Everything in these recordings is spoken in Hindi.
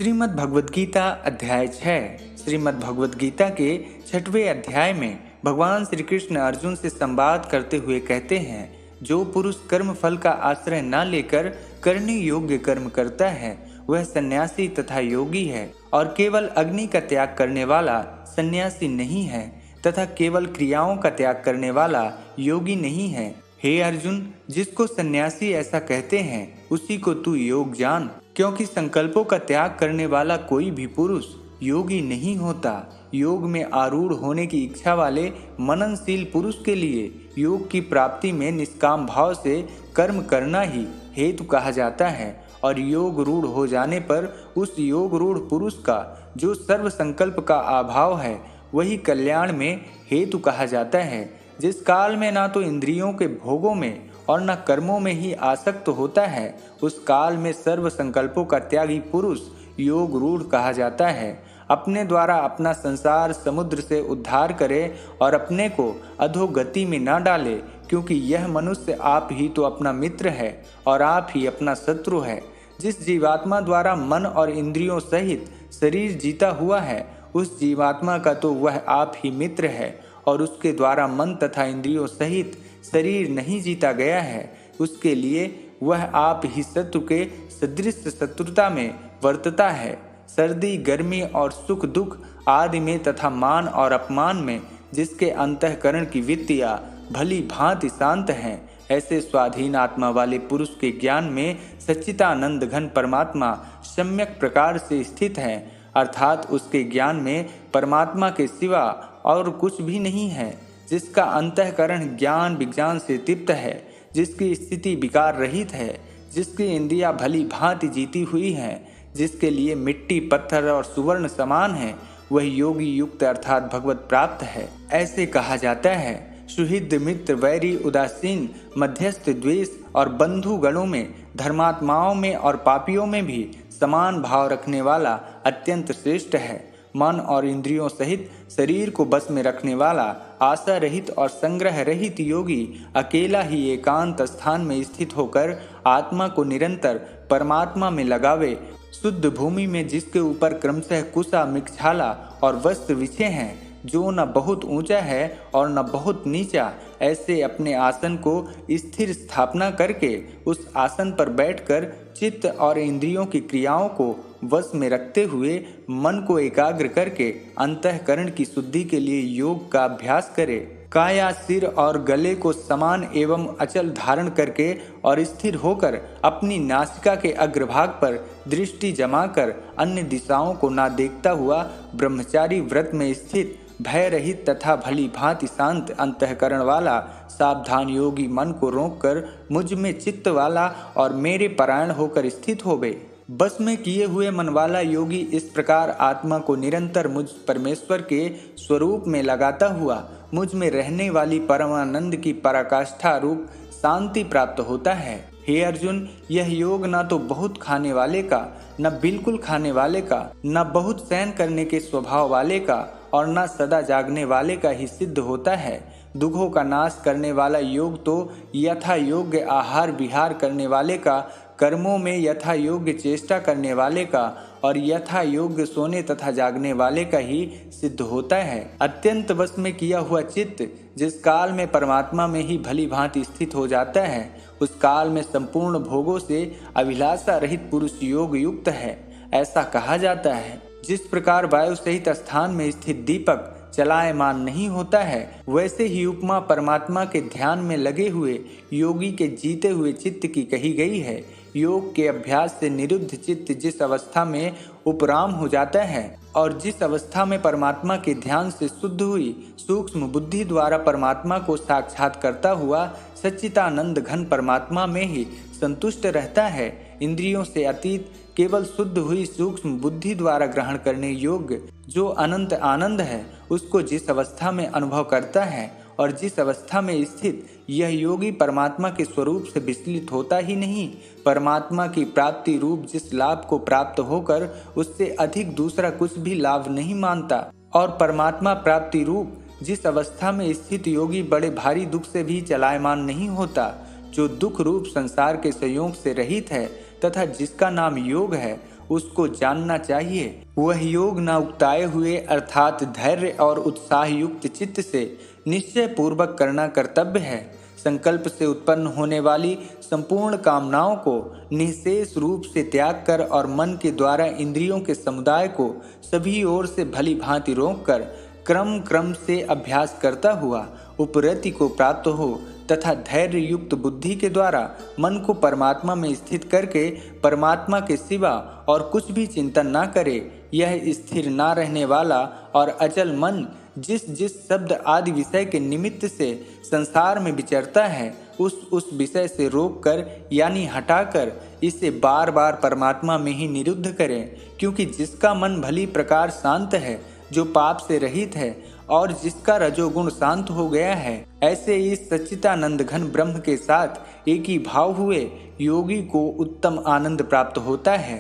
श्रीमद् भगवद गीता अध्याय 6। श्रीमद् भगवद गीता के 6वें अध्याय में भगवान श्री कृष्ण अर्जुन से संवाद करते हुए कहते हैं, जो पुरुष कर्म फल का आश्रय न लेकर करने योग्य कर्म करता है वह सन्यासी तथा योगी है, और केवल अग्नि का त्याग करने वाला सन्यासी नहीं है तथा केवल क्रियाओं का त्याग करने वाला योगी नहीं है। हे अर्जुन, जिसको सन्यासी ऐसा कहते हैं उसी को तू योग जान, क्योंकि संकल्पों का त्याग करने वाला कोई भी पुरुष योगी नहीं होता। योग में आरूढ़ होने की इच्छा वाले मननशील पुरुष के लिए योग की प्राप्ति में निष्काम भाव से कर्म करना ही हेतु कहा जाता है, और योग रूढ़ हो जाने पर उस योग रूढ़ पुरुष का जो सर्व संकल्प का अभाव है वही कल्याण में हेतु कहा जाता है। जिस काल में ना तो इंद्रियों के भोगों में और न कर्मों में ही आसक्त होता है, उस काल में सर्व संकल्पों का त्यागी पुरुष योग रूढ़ कहा जाता है। अपने द्वारा अपना संसार समुद्र से उद्धार करे और अपने को अधोगति में न डाले, क्योंकि यह मनुष्य आप ही तो अपना मित्र है और आप ही अपना शत्रु है। जिस जीवात्मा द्वारा मन और इंद्रियों सहित शरीर जीता हुआ है उस जीवात्मा का तो वह आप ही मित्र है, और उसके द्वारा मन तथा इंद्रियों सहित शरीर नहीं जीता गया है उसके लिए वह आप ही शत्रु के सदृश शत्रुता में वर्तता है। सर्दी गर्मी और सुख दुख आदि में तथा मान और अपमान में जिसके अंतःकरण की वृत्तियाँ भली भांति शांत हैं, ऐसे स्वाधीन आत्मा वाले पुरुष के ज्ञान में सच्चिदानंद घन परमात्मा सम्यक प्रकार से स्थित है, अर्थात उसके ज्ञान में परमात्मा के सिवा और कुछ भी नहीं है। जिसका अंतःकरण ज्ञान विज्ञान से तृप्त है, जिसकी स्थिति विकार रहित है, जिसकी इंद्रियां भली भांति जीती हुई हैं, जिसके लिए मिट्टी पत्थर और सुवर्ण समान है, वह योगी युक्त अर्थात भगवत प्राप्त है। ऐसे कहा जाता है, सुहृद मित्र वैरी उदासीन मध्यस्थ द्वेष और बंधु गणों में धर्मात्माओं में और पापियों में भी समान भाव रखने वाला अत्यंत श्रेष्ठ है। मन और इंद्रियों सहित शरीर को बस में रखने वाला आशा रहित और संग्रह रहित योगी अकेला ही एकांत स्थान में स्थित होकर आत्मा को निरंतर परमात्मा में लगावे। शुद्ध भूमि में जिसके ऊपर क्रमशः कुशा मिक्षाला और वस्त्र विछे हैं, जो न बहुत ऊंचा है और न बहुत नीचा, ऐसे अपने आसन को स्थिर स्थापना करके उस आसन पर बैठकर चित्त और इंद्रियों की क्रियाओं को वश में रखते हुए मन को एकाग्र करके अंतःकरण की शुद्धि के लिए योग का अभ्यास करे। काया सिर और गले को समान एवं अचल धारण करके और स्थिर होकर अपनी नासिका के अग्रभाग पर दृष्टि जमाकर अन्य दिशाओं को ना देखता हुआ ब्रह्मचारी व्रत में स्थित भय रहित तथा भली भांति शांत अंतःकरण वाला सावधान योगी मन को रोककर मुझ में चित्त वाला और मेरे परायण होकर स्थित होवे। बस में किए हुए मन वाला योगी इस प्रकार आत्मा को निरंतर मुझ परमेश्वर के स्वरूप में लगाता हुआ मुझ में रहने वाली परमानंद की पराकाष्ठा रूप शांति प्राप्त होता है। हे अर्जुन, यह योग न तो बहुत खाने वाले का, न बिल्कुल खाने वाले का, न बहुत शयन करने के स्वभाव वाले का और न सदा जागने वाले का ही सिद्ध होता है। दुखों का नाश करने वाला योग तो यथा योग्य आहार विहार करने वाले का, कर्मों में यथा योग्य चेष्टा करने वाले का और यथा योग्य सोने तथा जागने वाले का ही सिद्ध होता है। अत्यंत वश में किया हुआ चित्त जिस काल में परमात्मा में ही भली भांति स्थित हो जाता है, उस काल में संपूर्ण भोगों से अभिलाषा रहित पुरुष योग युक्त है। ऐसा कहा जाता है, जिस प्रकार वायु सहित स्थान में स्थित दीपक चलायमान नहीं होता है, वैसे ही उपमा परमात्मा के ध्यान में लगे हुए योगी के जीते हुए चित्त की कही गई है। योग के अभ्यास से निरुद्ध चित्त जिस अवस्था में उपराम हो जाता है और जिस अवस्था में परमात्मा के ध्यान से शुद्ध हुई सूक्ष्म बुद्धि द्वारा परमात्मा को साक्षात करता हुआ सच्चिदानंद घन परमात्मा में ही संतुष्ट रहता है, इंद्रियों से अतीत केवल शुद्ध हुई सूक्ष्म बुद्धि द्वारा ग्रहण करने योग्य जो अनंत आनंद है, उसको जिस अवस्था में अनुभव करता है और जिस अवस्था में स्थित यह योगी परमात्मा के स्वरूप से विचलित होता ही नहीं, परमात्मा की प्राप्ति रूप जिस लाभ को प्राप्त होकर उससे अधिक दूसरा कुछ भी लाभ नहीं मानता, और परमात्मा प्राप्ति रूप जिस अवस्था में स्थित योगी बड़े भारी दुख से भी चलायमान नहीं होता, जो दुख रूप संसार के संयोग से रहित है तथा जिसका नाम योग है, उसको जानना चाहिए। वह योग न उकताए हुए अर्थात धैर्य और उत्साह युक्त चित्त से निश्चय पूर्वक करना कर्तव्य है। संकल्प से उत्पन्न होने वाली संपूर्ण कामनाओं को निःशेष रूप से त्याग कर और मन के द्वारा इंद्रियों के समुदाय को सभी ओर से भली भांति रोककर क्रम क्रम से अभ्यास करता हुआ उपरति को प्राप्त हो तथा धैर्य युक्त बुद्धि के द्वारा मन को परमात्मा में स्थित करके परमात्मा के सिवा और कुछ भी चिंतन ना करे। यह स्थिर ना रहने वाला और अचल मन जिस जिस शब्द आदि विषय के निमित्त से संसार में विचरता है उस विषय से रोककर यानी हटाकर इसे बार बार परमात्मा में ही निरुद्ध करें। क्योंकि जिसका मन भली प्रकार शांत है, जो पाप से रहित है और जिसका रजोगुण शांत हो गया है, ऐसे इस सच्चिदानंद घन ब्रह्म के साथ एक ही भाव हुए योगी को उत्तम आनंद प्राप्त होता है।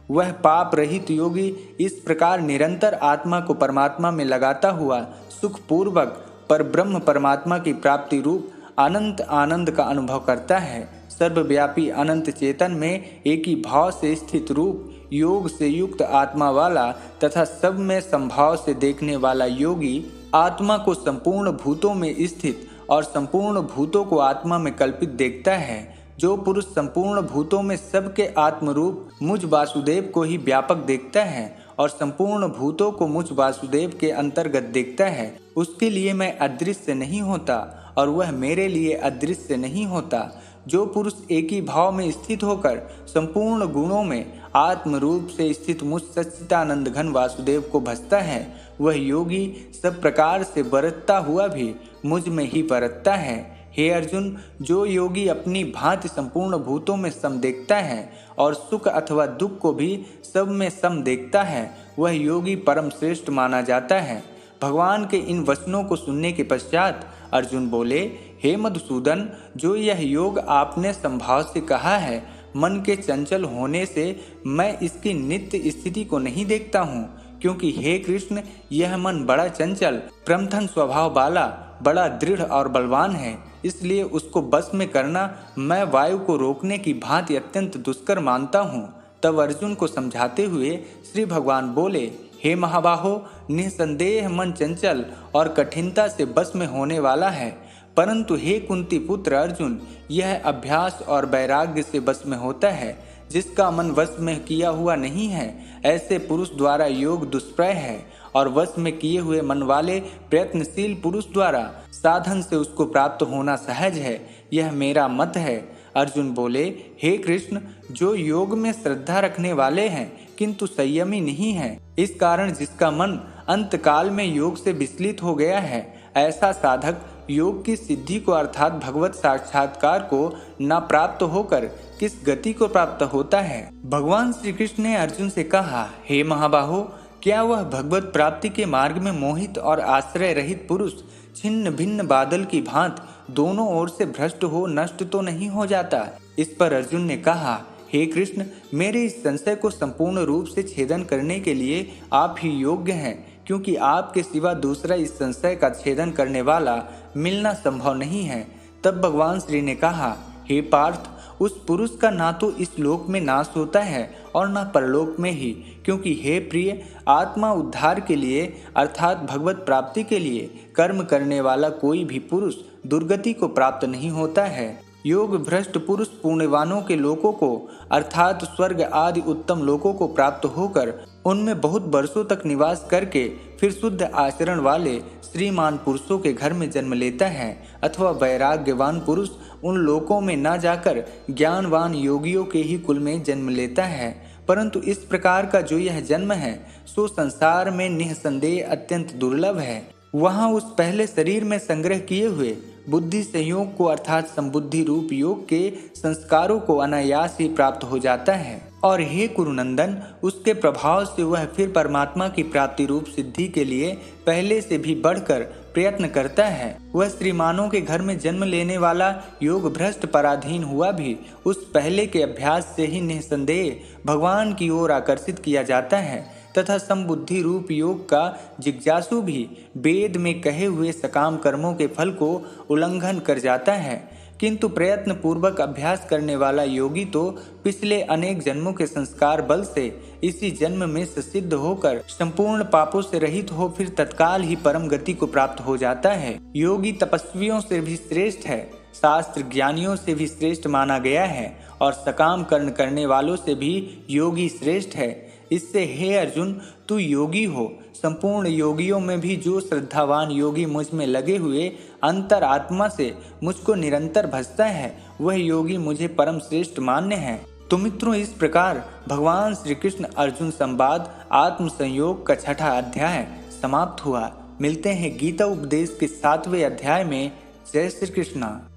वह पाप रहित योगी इस प्रकार निरंतर आत्मा को परमात्मा में लगाता हुआ सुखपूर्वक पर ब्रह्म परमात्मा की प्राप्ति रूप अनंत आनंद का अनुभव करता है। सर्वव्यापी अनंत चेतन में एक ही भाव से स्थित रूप योग से युक्त आत्मा वाला तथा सब में संभाव से देखने वाला योगी आत्मा को संपूर्ण भूतों में स्थित और संपूर्ण भूतों को आत्मा में कल्पित देखता है। जो पुरुष संपूर्ण भूतों में सबके आत्मरूप मुझ वासुदेव को ही व्यापक देखता है और संपूर्ण भूतों को मुझ वासुदेव के अंतर्गत देखता है, उसके लिए मैं अदृश्य नहीं होता और वह मेरे लिए अदृश्य नहीं होता। जो पुरुष एक ही भाव में स्थित होकर संपूर्ण गुणों में आत्म रूप से स्थित मुझ सच्चिदानंद घन वासुदेव को भजता है, वह योगी सब प्रकार से बरतता हुआ भी मुझ में ही बरतता है। हे अर्जुन, जो योगी अपनी भांति संपूर्ण भूतों में सम देखता है और सुख अथवा दुख को भी सब में सम देखता है, वह योगी परम श्रेष्ठ माना जाता है। भगवान के इन वचनों को सुनने के पश्चात अर्जुन बोले, हे मधुसूदन, जो यह योग आपने संभाव से कहा है, मन के चंचल होने से मैं इसकी नित्य स्थिति को नहीं देखता हूँ। क्योंकि हे कृष्ण, यह मन बड़ा चंचल प्रमथन स्वभाव वाला, बड़ा दृढ़ और बलवान है, इसलिए उसको बस में करना मैं वायु को रोकने की भांति अत्यंत दुष्कर मानता हूँ। तब अर्जुन को समझाते हुए श्री भगवान बोले, हे महाबाहो, निसंदेह मन चंचल और कठिनता से बस में होने वाला है, परंतु हे कुंती पुत्र अर्जुन, यह अभ्यास और वैराग्य से बस में होता है। जिसका मन वश में किया हुआ नहीं है, ऐसे पुरुष द्वारा योग दुष्प्रय है और वश में किए हुए मन वाले प्रयत्नशील पुरुष द्वारा साधन से उसको प्राप्त होना सहज है। यह मेरा मत है। अर्जुन बोले, हे कृष्ण, जो योग में श्रद्धा रखने वाले हैं किंतु संयमी नहीं है, इस कारण जिसका मन अंतकाल में योग से विचलित हो गया है, ऐसा साधक योग की सिद्धि को अर्थात भगवत साक्षात्कार को न प्राप्त होकर किस गति को प्राप्त होता है। भगवान श्री कृष्ण ने अर्जुन से कहा, हे महाबाहो, क्या वह भगवत प्राप्ति के मार्ग में मोहित और आश्रय रहित पुरुष छिन्न भिन्न बादल की भांत दोनों ओर से भ्रष्ट हो नष्ट तो नहीं हो जाता? इस पर अर्जुन ने कहा, हे कृष्ण, मेरे इस संशय को संपूर्ण रूप से छेदन करने के लिए आप ही योग्य हैं, क्योंकि आपके सिवा दूसरा इस संशय का छेदन करने वाला मिलना संभव नहीं है। तब भगवान श्री ने कहा, हे पार्थ, उस पुरुष का ना तो इस लोक में नाश होता है और ना परलोक में ही, क्योंकि हे प्रिय, आत्मा उद्धार के लिए अर्थात भगवत प्राप्ति के लिए कर्म करने वाला कोई भी पुरुष दुर्गति को प्राप्त नहीं होता है। योग भ्रष्ट पुरुष पुण्यवानों के लोकों को अर्थात स्वर्ग आदि उत्तम लोकों को प्राप्त होकर उनमें बहुत वर्षों तक निवास करके फिर शुद्ध आचरण वाले श्रीमान पुरुषों के घर में जन्म लेता है, अथवा वैराग्यवान पुरुष उन लोकों में न जाकर ज्ञानवान योगियों के ही कुल में जन्म लेता है। परंतु इस प्रकार का जो यह जन्म है सो संसार में निःसंदेह अत्यंत दुर्लभ है। वहाँ उस पहले शरीर में संग्रह किए हुए बुद्धि संयोग को अर्थात संबुद्धि रूप योग के संस्कारों को अनायास ही प्राप्त हो जाता है। और हे कुरुनंदन, उसके प्रभाव से वह फिर परमात्मा की प्राप्ति रूप सिद्धि के लिए पहले से भी बढ़कर प्रयत्न करता है। वह श्रीमानों के घर में जन्म लेने वाला योग भ्रष्ट पराधीन हुआ भी उस पहले के अभ्यास से ही निःसंदेह भगवान की ओर आकर्षित किया जाता है, तथा संबुद्धि रूप योग का जिज्ञासु भी वेद में कहे हुए सकाम कर्मों के फल को उल्लंघन कर जाता है। किंतु प्रयत्न पूर्वक अभ्यास करने वाला योगी तो पिछले अनेक जन्मों के संस्कार बल से इसी जन्म में सिद्ध होकर संपूर्ण पापों से रहित हो फिर तत्काल ही परम गति को प्राप्त हो जाता है। योगी तपस्वियों से भी श्रेष्ठ है, शास्त्र ज्ञानियों से भी श्रेष्ठ माना गया है और सकाम कर्म करने वालों से भी योगी श्रेष्ठ है। इससे हे अर्जुन, तू योगी हो। संपूर्ण योगियों में भी जो श्रद्धावान योगी मुझ में लगे हुए अंतर आत्मा से मुझको निरंतर भजता है, वह योगी मुझे परम श्रेष्ठ मान्य है। तो मित्रों, इस प्रकार भगवान श्री कृष्ण अर्जुन संवाद आत्म संयोग का 6वां अध्याय समाप्त हुआ। मिलते हैं गीता उपदेश के 7वें अध्याय में। जय श्री कृष्ण।